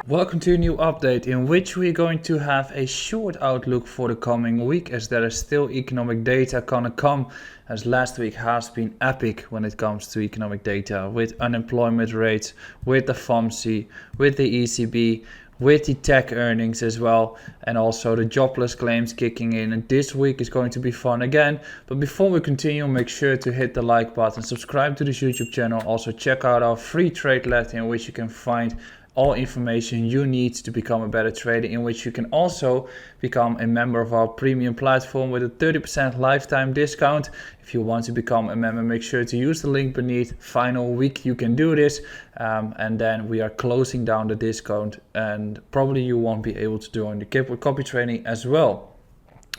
Welcome to a new update in which we're going to have a short outlook for the coming week, as there is still economic data gonna come, as last week has been epic when it comes to economic data, with unemployment rates, with the FOMC, with the ECB, with the tech earnings as well, and also the jobless claims kicking in. And this week is going to be fun again. But before we continue, make sure to hit the like button, subscribe to this YouTube channel. Also check out our free trade letter, in which you can find all information you need to become a better trader, in which you can also become a member of our premium platform with a 30% lifetime discount. If you want to become a member, make sure to use the link beneath. Final week you can do this, and then we are closing down the discount, and probably you won't be able to join the copy training as well.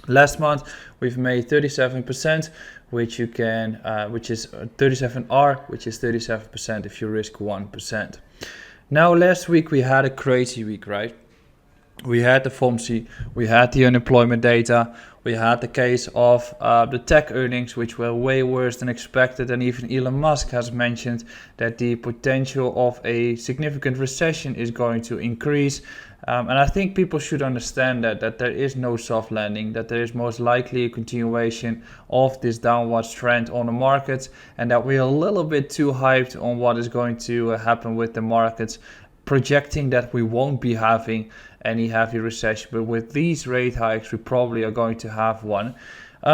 Last month we've made 37%, which you can which is 37R, which is 37% if you risk 1%. Now, last week we had a crazy week, right? We had the FOMC, we had the unemployment data, we had the case of the tech earnings, which were way worse than expected, and even Elon Musk has mentioned that the potential of a significant recession is going to increase. And I think people should understand that there is no soft landing, that there is most likely a continuation of this downwards trend on the markets, and that we are a little bit too hyped on what is going to happen with the markets, projecting that we won't be having any heavy recession. But with these rate hikes, we probably are going to have one.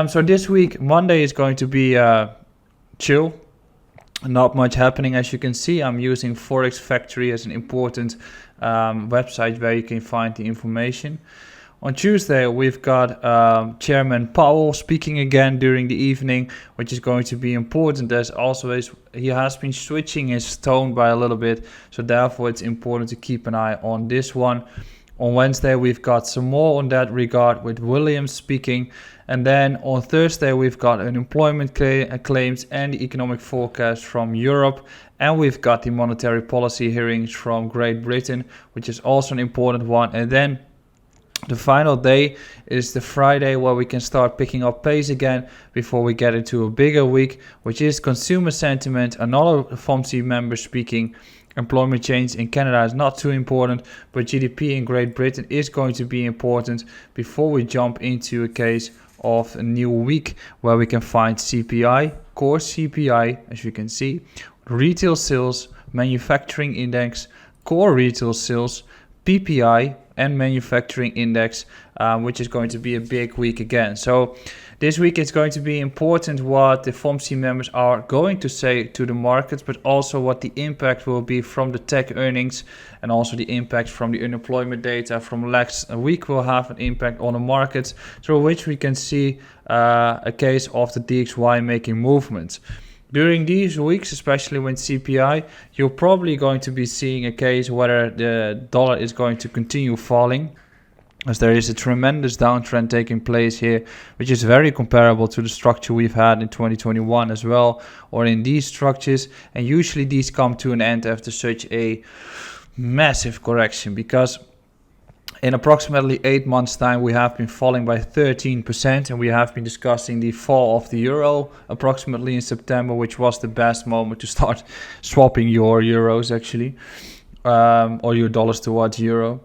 So this week, Monday is going to be chill. Not much happening, as you can see. I'm using Forex Factory as an important website where you can find the information. On Tuesday, we've got Chairman Powell speaking again during the evening, which is going to be important, as also he has been switching his tone by a little bit. So therefore, it's important to keep an eye on this one. On Wednesday, we've got some more on that regard with Williams speaking. And then on Thursday, we've got unemployment claims and the economic forecast from Europe. And we've got the monetary policy hearings from Great Britain, which is also an important one. And then the final day is the Friday, where we can start picking up pace again before we get into a bigger week, which is consumer sentiment, another FOMC member speaking. Employment change in Canada is not too important, but GDP in Great Britain is going to be important before we jump into a case of a new week where we can find CPI, core CPI, as you can see, retail sales, manufacturing index, core retail sales, PPI, and manufacturing index, which is going to be a big week again. So this week it's going to be important what the FOMC members are going to say to the markets, but also what the impact will be from the tech earnings, and also the impact from the unemployment data from last week will have an impact on the markets, through which we can see a case of the DXY making movements. During these weeks, especially when CPI, you're probably going to be seeing a case whether the dollar is going to continue falling, as there is a tremendous downtrend taking place here, which is very comparable to the structure we've had in 2021 as well, or in these structures. And usually these come to an end after such a massive correction, because in approximately 8 months' time, we have been falling by 13%, and we have been discussing the fall of the euro approximately in September, which was the best moment to start swapping your euros, actually, or your dollars towards euro.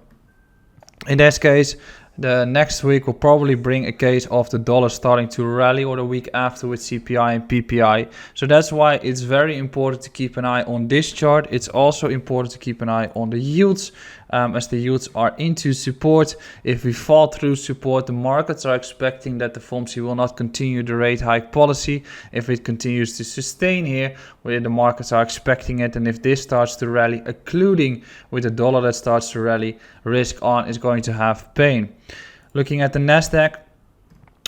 In this case, the next week will probably bring a case of the dollar starting to rally, or the week after with CPI and PPI. So that's why it's very important to keep an eye on this chart. It's also important to keep an eye on the yields, as the yields are into support. If we fall through support, the markets are expecting that the FOMC will not continue the rate hike policy. If it continues to sustain here, where the markets are expecting it, and if this starts to rally, including with the dollar that starts to rally, risk on is going to have pain. Looking at the Nasdaq,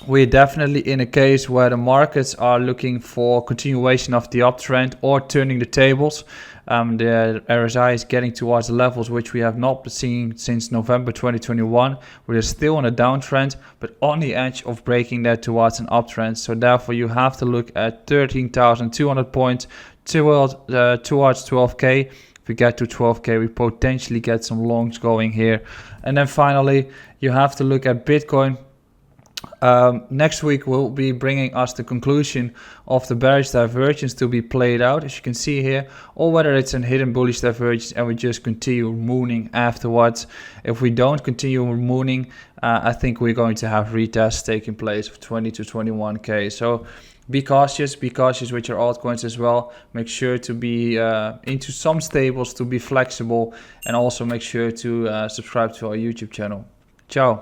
we're definitely in a case where the markets are looking for continuation of the uptrend or turning the tables. The RSI is getting towards the levels which we have not seen since November 2021. We're still on a downtrend, but on the edge of breaking that towards an uptrend. So therefore, you have to look at 13,200 points towards 12K. If we get to 12K, we potentially get some longs going here. And then finally, you have to look at Bitcoin. Next week will be bringing us the conclusion of the bearish divergence to be played out, as you can see here, or whether it's a hidden bullish divergence and we just continue mooning afterwards. If we don't continue mooning, I think we're going to have retests taking place of 20 to 21k. So be cautious with your altcoins as well. Make sure to be into some stables, to be flexible, and also make sure to subscribe to our YouTube channel. Ciao.